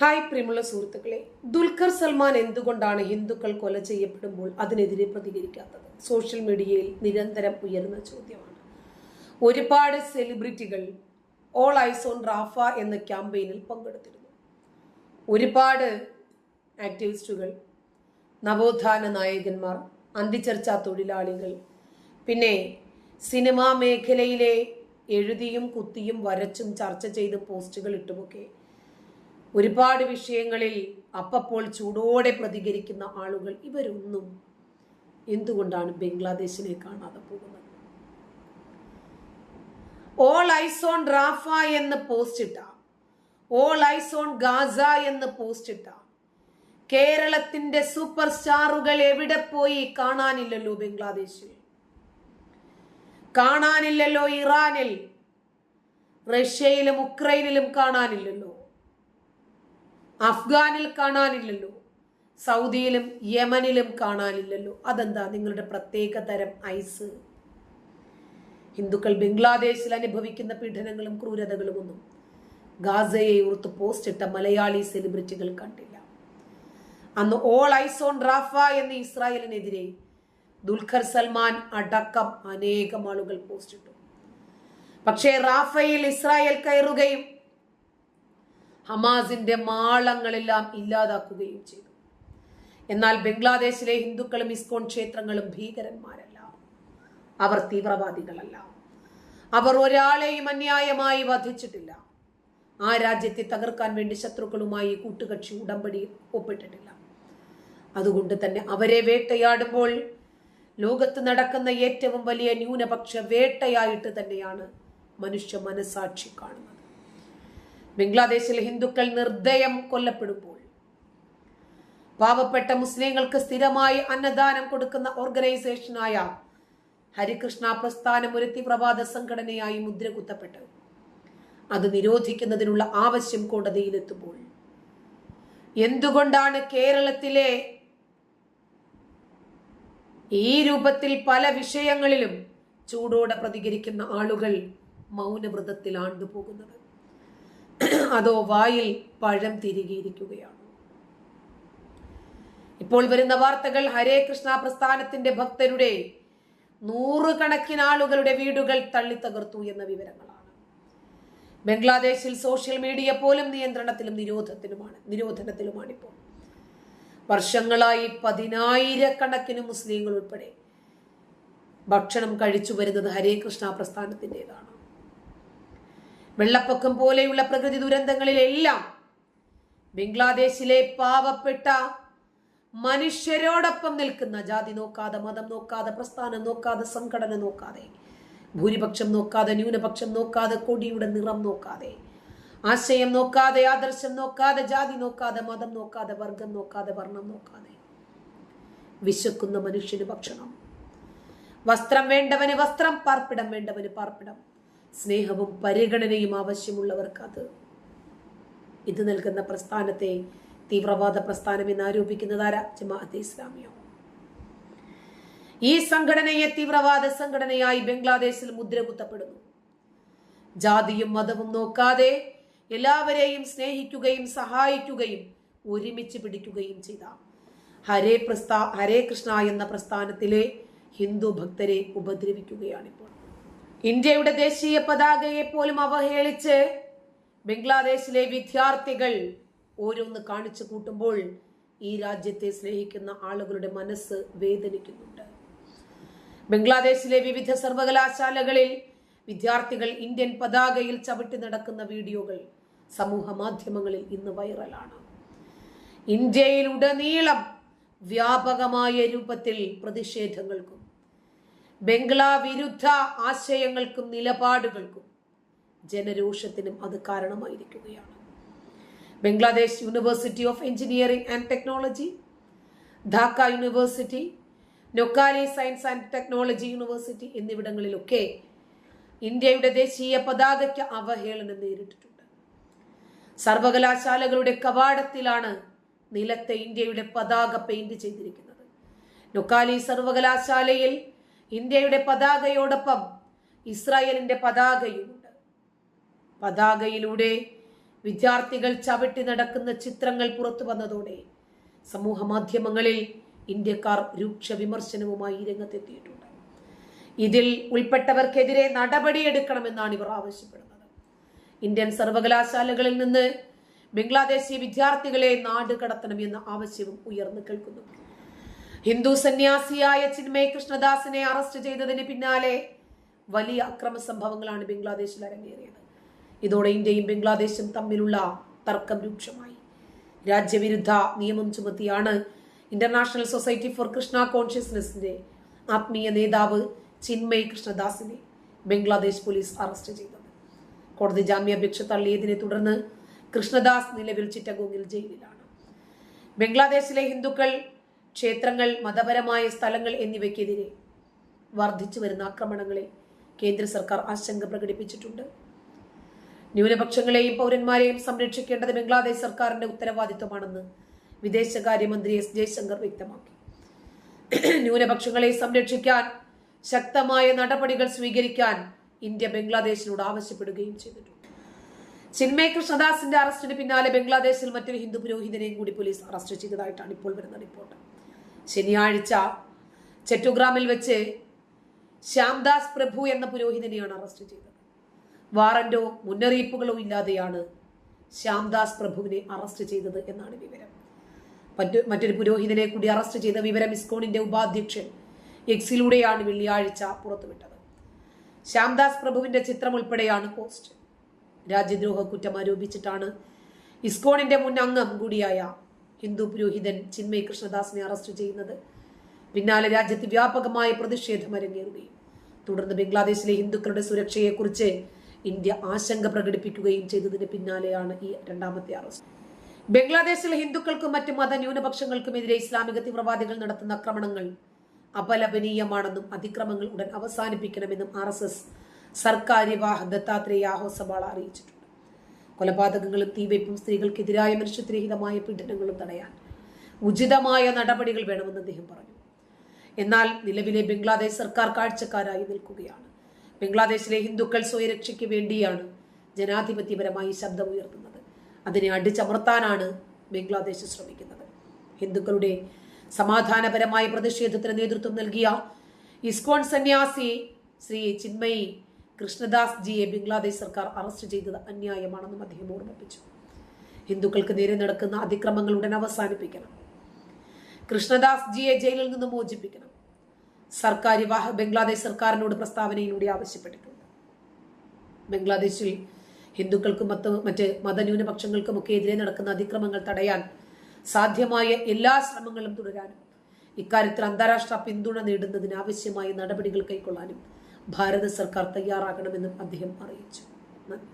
Hi പ്രിയമുള്ള സുഹൃത്തുക്കളെ, ദുൽഖർ സൽമാൻ എന്തുകൊണ്ടാണ് ഹിന്ദുക്കൾ കൊല ചെയ്യപ്പെടുമ്പോൾ അതിനെതിരെ പ്രതികരിക്കാത്തത്? സോഷ്യൽ മീഡിയയിൽ നിരന്തരം ഉയരുന്ന ചോദ്യമാണ്. ഒരുപാട് സെലിബ്രിറ്റികൾ ഓൾ ഐസ് ഓൺ റാഫ എന്ന ക്യാമ്പയിനിൽ പങ്കെടുത്തിരുന്നു. ഒരുപാട് ആക്ടിവിസ്റ്റുകൾ, നവോത്ഥാന നായകന്മാർ, അന്തിച്ചർച്ചാ തൊഴിലാളികൾ, പിന്നെ സിനിമാ മേഖലയിലെ എഴുതിയും കുത്തിയും വരച്ചും ചർച്ച ചെയ്ത് പോസ്റ്റുകൾ ഇട്ടുമൊക്കെ ഒരുപാട് വിഷയങ്ങളിൽ അപ്പോൾ ചൂടോടെ പ്രതികരിക്കുന്ന ആളുകൾ, ഇവരൊന്നും എന്തുകൊണ്ടാണ് ബംഗ്ലാദേശിനെ കാണാതെ പോകുന്നത്? ഓൾ ഐസ് ഓൺ റാഫ എന്ന് പോസ്റ്റ് ഇട്ട, ഓൾ ഐസ് ഓൺ ഗാസ എന്ന് പോസ്റ്റ് ഇട്ട കേരളത്തിന്റെ സൂപ്പർ സ്റ്റാറുകൾ എവിടെ പോയി? കാണാനില്ലല്ലോ ബംഗ്ലാദേശിൽ, കാണാനില്ലല്ലോ ഇറാനിൽ, റഷ്യയിലും ഉക്രൈനിലും കാണാനില്ലല്ലോ, അഫ്ഗാനിൽ കാണാനില്ലല്ലോ, സൗദിയിലും യമനിലും കാണാനില്ലല്ലോ. അതെന്താ നിങ്ങളുടെ പ്രത്യേക തരം ഐസ്? ഹിന്ദുക്കൾ ബംഗ്ലാദേശിൽ അനുഭവിക്കുന്ന പീഡനങ്ങളും ക്രൂരതകളും ഒന്നും ഗാസയെ ഓർത്ത് പോസ്റ്റ് ഇട്ട മലയാളി സെലിബ്രിറ്റികൾ കണ്ടില്ല. അന്ന് ഓൾ ഐസ് ഓൺ റാഫ എന്ന ഇസ്രായേലിനെതിരെ ദുൽഖർ സൽമാൻ അടക്കം അനേകം ആളുകൾ പോസ്റ്റ് ഇട്ടു. പക്ഷേ റാഫയിൽ ഇസ്രായേൽ കയറുകയും ഹമാസിന്റെ മാളങ്ങളെല്ലാം ഇല്ലാതാക്കുകയും ചെയ്തു. എന്നാൽ ബംഗ്ലാദേശിലെ ഹിന്ദുക്കളും ഇസ്കോൺ ക്ഷേത്രങ്ങളും ഭീകരന്മാരല്ല, അവർ തീവ്രവാദികളല്ല, അവർ ഒരാളെയും അന്യായമായി വധിച്ചിട്ടില്ല. ആ രാജ്യത്തെ തകർക്കാൻ വേണ്ടി ശത്രുക്കളുമായി കൂട്ടുകക്ഷി ഉടമ്പടി ഒപ്പിട്ടിട്ടില്ല. അതുകൊണ്ട് തന്നെ അവരെ വേട്ടയാടുമ്പോൾ ലോകത്ത് നടക്കുന്ന ഏറ്റവും വലിയ ന്യൂനപക്ഷ വേട്ടയായിട്ട് തന്നെയാണ് മനുഷ്യ മനസാക്ഷി കാണുന്നത്. ബംഗ്ലാദേശിൽ ഹിന്ദുക്കൾ നിർദ്ദയം കൊല്ലപ്പെടുമ്പോൾ പാവപ്പെട്ട മുസ്ലിങ്ങൾക്ക് സ്ഥിരമായി അന്നദാനം കൊടുക്കുന്ന ഓർഗനൈസേഷനായ ഹരികൃഷ്ണ പ്രസ്ഥാനം ഒരു തീവ്രവാദ സംഘടനയായി മുദ്രകുത്തപ്പെട്ടു. അത് നിരോധിക്കുന്നതിനുള്ള ആവശ്യം കോടതിയിലെത്തുമ്പോൾ എന്തുകൊണ്ടാണ് കേരളത്തിലെ ഈ രൂപത്തിൽ പല വിഷയങ്ങളിലും ചൂടോടെ പ്രതികരിക്കുന്ന ആളുകൾ മൗനവ്രതത്തിൽ ആണ്ടുപോകുന്നത്? അതോ വായിൽ പഴം തിരികെയിരിക്കുകയാണ്? ഇപ്പോൾ വരുന്ന വാർത്തകൾ ഹരേ കൃഷ്ണ പ്രസ്ഥാനത്തിന്റെ ഭക്തരുടെ നൂറുകണക്കിന് ആളുകളുടെ വീടുകൾ തള്ളിത്തകർത്തു എന്ന വിവരങ്ങളാണ്. ബംഗ്ലാദേശിൽ സോഷ്യൽ മീഡിയ പോലും നിയന്ത്രണത്തിലും നിരോധനത്തിലുമാണ് ഇപ്പോൾ. വർഷങ്ങളായി 10,000-കണക്കിന് മുസ്ലിങ്ങൾ ഉൾപ്പെടെ ഭക്ഷണം കഴിച്ചു വരുന്നത് ഹരേ കൃഷ്ണ പ്രസ്ഥാനത്തിൻ്റെതാണ്. വെള്ളപ്പൊക്കം പോലെയുള്ള പ്രകൃതി ദുരന്തങ്ങളിലെല്ലാം ബംഗ്ലാദേശിലെ പാവപ്പെട്ട മനുഷ്യരോടൊപ്പം നിൽക്കുന്ന, ജാതി നോക്കാതെ, മതം നോക്കാതെ, പ്രസ്ഥാനം നോക്കാതെ, സംഘടന നോക്കാതെ, ഭൂരിപക്ഷം നോക്കാതെ, ന്യൂനപക്ഷം നോക്കാതെ, കൊടിയുടെ നിറം നോക്കാതെ, ആശയം നോക്കാതെ, ആദർശം നോക്കാതെ, ജാതി നോക്കാതെ, മതം നോക്കാതെ, വർഗം നോക്കാതെ, വർണ്ണം നോക്കാതെ വിശക്കുന്ന മനുഷ്യന് ഭക്ഷണം, വസ്ത്രം വേണ്ടവന് വസ്ത്രം, പാർപ്പിടം വേണ്ടവന് പാർപ്പിടം, സ്നേഹവും പരിഗണനയും ആവശ്യമുള്ളവർക്ക് ഇത് നൽകുന്ന പ്രസ്ഥാനത്തെ തീവ്രവാദ പ്രസ്ഥാനം എന്ന് ആരോപിക്കുന്നത് ആരാ? ജമാഅത്തെ ഇസ്ലാമിയോ? ഈ സംഘടനയെ തീവ്രവാദ സംഘടനയായി ബംഗ്ലാദേശിൽ മുദ്രകുത്തപ്പെടുന്നു. ജാതിയും മതവും നോക്കാതെ എല്ലാവരെയും സ്നേഹിക്കുകയും സഹായിക്കുകയും ഒരുമിച്ച് പിടിക്കുകയും ചെയ്ത ഹരേ കൃഷ്ണ എന്ന പ്രസ്ഥാനത്തിലെ ഹിന്ദു ഭക്തരെ ഉപദ്രവിക്കുകയാണിപ്പോൾ. ഇന്ത്യയുടെ ദേശീയ പതാകയെ പോലും അവഹേളിച്ച് ബംഗ്ലാദേശിലെ വിദ്യാർത്ഥികൾ ഓരോന്ന് കാണിച്ചു കൂട്ടുമ്പോൾ ഈ രാജ്യത്തെ സ്നേഹിക്കുന്ന ആളുകളുടെ മനസ്സ് വേദനിക്കുന്നുണ്ട്. ബംഗ്ലാദേശിലെ വിവിധ സർവകലാശാലകളിൽ വിദ്യാർത്ഥികൾ ഇന്ത്യൻ പതാകയിൽ ചവിട്ടി നടക്കുന്ന വീഡിയോകൾ സമൂഹ മാധ്യമങ്ങളിൽ ഇന്ന് വൈറലാണ്. ഇന്ത്യയിലുടനീളം വ്യാപകമായ രൂപത്തിൽ പ്രതിഷേധങ്ങൾക്കും ബംഗ്ലാ വിരുദ്ധ ആശയങ്ങൾക്കും നിലപാടുകൾക്കും ജനരോഷത്തിനും അത് കാരണമായിരിക്കുകയാണ്. Bangladesh university of engineering and technology, Dhaka university, Noakhali science and technology university എന്നിവിടങ്ങളിലൊക്കെ ഇന്ത്യയുടെ ദേശീയ പതാകയ്ക്ക് അവഹേളനം നേരിട്ടിട്ടുണ്ട്. സർവകലാശാലകളുടെ കവാടത്തിലാണ് നിലത്തെ ഇന്ത്യയുടെ പതാക പെയിന്റ് ചെയ്തിരിക്കുന്നത്. നൊക്കാലി സർവകലാശാലയിൽ ഇന്ത്യയുടെ പതാകയോടൊപ്പം ഇസ്രായേലിന്റെ പതാകയുമുണ്ട്. പതാകയിലൂടെ വിദ്യാർത്ഥികൾ ചവിട്ടി നടക്കുന്ന ചിത്രങ്ങൾ പുറത്തു വന്നതോടെ സമൂഹ മാധ്യമങ്ങളിൽ ഇന്ത്യക്കാർ രൂക്ഷ വിമർശനവുമായി രംഗത്തെത്തിയിട്ടുണ്ട്. ഇതിൽ ഉൾപ്പെട്ടവർക്കെതിരെ നടപടിയെടുക്കണമെന്നാണ് ഇവർ ആവശ്യപ്പെടുന്നത്. ഇന്ത്യൻ സർവകലാശാലകളിൽ നിന്ന് ബംഗ്ലാദേശി വിദ്യാർത്ഥികളെ നാട് കടത്തണമെന്ന ആവശ്യവും ഉയർന്നു കേൾക്കുന്നു. ഹിന്ദു സന്യാസിയായ ചിന്മയ് കൃഷ്ണദാസിനെ അറസ്റ്റ് ചെയ്തതിന് പിന്നാലെ വലിയ അക്രമ സംഭവങ്ങളാണ് ബംഗ്ലാദേശിൽ അരങ്ങേറിയത്. ഇതോടെ ഇന്ത്യയും ബംഗ്ലാദേശും തമ്മിലുള്ള തർക്കം രൂക്ഷമായി. രാജ്യവിരുദ്ധ നിയമം ചുമത്തിയാണ് ഇന്റർനാഷണൽ സൊസൈറ്റി ഫോർ കൃഷ്ണ കോൺഷ്യസ്നെസിന്റെ ആത്മീയ നേതാവ് ചിന്മയ് കൃഷ്ണദാസിനെ ബംഗ്ലാദേശ് പോലീസ് അറസ്റ്റ് ചെയ്തത്. കോടതി ജാമ്യാപേക്ഷ തള്ളിയതിനെ തുടർന്ന് കൃഷ്ണദാസ് നിലവിൽ ചിറ്റഗോങ്ങിൽ ജയിലിലാണ്. ബംഗ്ലാദേശിലെ ഹിന്ദുക്കൾ, ക്ഷേത്രങ്ങൾ, മതപരമായ സ്ഥലങ്ങൾ എന്നിവയ്ക്കെതിരെ വർദ്ധിച്ചു വരുന്ന ആക്രമണങ്ങളെ കേന്ദ്ര സർക്കാർ ആശങ്ക പ്രകടിപ്പിച്ചിട്ടുണ്ട്. ന്യൂനപക്ഷങ്ങളെയും പൗരന്മാരെയും സംരക്ഷിക്കേണ്ടത് ബംഗ്ലാദേശ് സർക്കാരിന്റെ ഉത്തരവാദിത്വമാണെന്ന് വിദേശകാര്യമന്ത്രി എസ് ജയശങ്കർ വ്യക്തമാക്കി. ന്യൂനപക്ഷങ്ങളെ സംരക്ഷിക്കാൻ ശക്തമായ നടപടികൾ സ്വീകരിക്കാൻ ഇന്ത്യ ബംഗ്ലാദേശിനോട് ആവശ്യപ്പെടുകയും ചെയ്തിട്ടുണ്ട്. ചിന്മയ് കൃഷ്ണദാസിന്റെ അറസ്റ്റിന് പിന്നാലെ ബംഗ്ലാദേശിൽ മറ്റൊരു ഹിന്ദു പുരോഹിതനെയും കൂടി പോലീസ് അറസ്റ്റ് ചെയ്തതായിട്ടാണ് ഇപ്പോൾ വരുന്ന റിപ്പോർട്ട്. ശനിയാഴ്ച ചെറ്റുഗ്രാമിൽ വെച്ച് ശ്യാംദാസ് പ്രഭു എന്ന പുരോഹിതനെയാണ് അറസ്റ്റ് ചെയ്തത്. വാറന്റോ മുന്നറിയിപ്പുകളോ ഇല്ലാതെയാണ് ശ്യാംദാസ് പ്രഭുവിനെ അറസ്റ്റ് ചെയ്തത് എന്നാണ് വിവരം. മറ്റൊരു പുരോഹിതനെ കൂടി അറസ്റ്റ് ചെയ്ത വിവരം ഇസ്കോണിന്റെ ഉപാധ്യക്ഷൻ എക്സിലൂടെയാണ് വെള്ളിയാഴ്ച പുറത്തുവിട്ടത്. ശ്യാംദാസ് പ്രഭുവിന്റെ ചിത്രം ഉൾപ്പെടെയാണ് പോസ്റ്റ്. രാജ്യദ്രോഹ കുറ്റം ആരോപിച്ചിട്ടാണ് ഇസ്കോണിന്റെ മുൻ അംഗം കൂടിയായ ഹിന്ദു പുരോഹിതൻ ചിന്മയ് കൃഷ്ണദാസിനെ അറസ്റ്റ് ചെയ്യുന്നത്. പിന്നാലെ രാജ്യത്ത് വ്യാപകമായ പ്രതിഷേധം അരങ്ങേറുകയും തുടർന്ന് ബംഗ്ലാദേശിലെ ഹിന്ദുക്കളുടെ സുരക്ഷയെക്കുറിച്ച് ഇന്ത്യ ആശങ്ക പ്രകടിപ്പിക്കുകയും ചെയ്തതിന് പിന്നാലെയാണ് ഈ രണ്ടാമത്തെ അറസ്റ്റ്. ബംഗ്ലാദേശിലെ ഹിന്ദുക്കൾക്കും മറ്റു മതന്യൂനപക്ഷങ്ങൾക്കുമെതിരെ ഇസ്ലാമിക തീവ്രവാദികൾ നടത്തുന്ന ആക്രമണങ്ങൾ അപലപനീയമാണെന്നും അതിക്രമങ്ങൾ ഉടൻ അവസാനിപ്പിക്കണമെന്നും RSS സർക്കാര്യവാഹ ദത്താത്രേയ ഹോസബാള അറിയിച്ചിട്ടുണ്ട്. കൊലപാതകങ്ങളും തീവയ്പും സ്ത്രീകൾക്കെതിരായ മനുഷ്യത്വരഹിതമായ പീഡനങ്ങളും തടയാൻ ഉചിതമായ നടപടികൾ വേണമെന്ന് അദ്ദേഹം പറഞ്ഞു. എന്നാൽ നിലവിലെ ബംഗ്ലാദേശ് സർക്കാർ കാഴ്ചക്കാരായി നിൽക്കുകയാണ്. ബംഗ്ലാദേശിലെ ഹിന്ദുക്കൾ സ്വയരക്ഷയ്ക്ക് വേണ്ടിയാണ് ജനാധിപത്യപരമായി ശബ്ദമുയർത്തുന്നത്. അതിനെ അടിച്ചമർത്താനാണ് ബംഗ്ലാദേശ് ശ്രമിക്കുന്നത്. ഹിന്ദുക്കളുടെ സമാധാനപരമായ പ്രതിഷേധത്തിന് നേതൃത്വം നൽകിയ ഇസ്കോൺ സന്യാസി ശ്രീ ചിന്മയ് കൃഷ്ണദാസ് ജിയെ ബംഗ്ലാദേശ് സർക്കാർ അറസ്റ്റ് ചെയ്തത് അന്യായമാണെന്നും അദ്ദേഹം ഓർമ്മിപ്പിച്ചു. ഹിന്ദുക്കൾക്ക് നേരെ നടക്കുന്ന അതിക്രമങ്ങൾ ഉടൻ അവസാനിപ്പിക്കണം. കൃഷ്ണദാസ് ജിയെ ജയിലിൽ നിന്ന് മോചിപ്പിക്കണം. സർക്കാര്യവാഹ ബംഗ്ലാദേശ് സർക്കാരിനോട് പ്രസ്താവനയിലൂടെ ആവശ്യപ്പെട്ടിട്ടുണ്ട്. ബംഗ്ലാദേശിൽ ഹിന്ദുക്കൾക്കും മറ്റ് മതന്യൂനപക്ഷങ്ങൾക്കുമൊക്കെ എതിരെ നടക്കുന്ന അതിക്രമങ്ങൾ തടയാൻ സാധ്യമായ എല്ലാ ശ്രമങ്ങളും തുടരാനും ഇക്കാര്യത്തിൽ അന്താരാഷ്ട്ര പിന്തുണ നേടുന്നതിന് ആവശ്യമായ നടപടികൾ കൈക്കൊള്ളാനും ഭാരത സർക്കാർ തയ്യാറാകണമെന്നും അദ്ദേഹം അറിയിച്ചു. നന്ദി.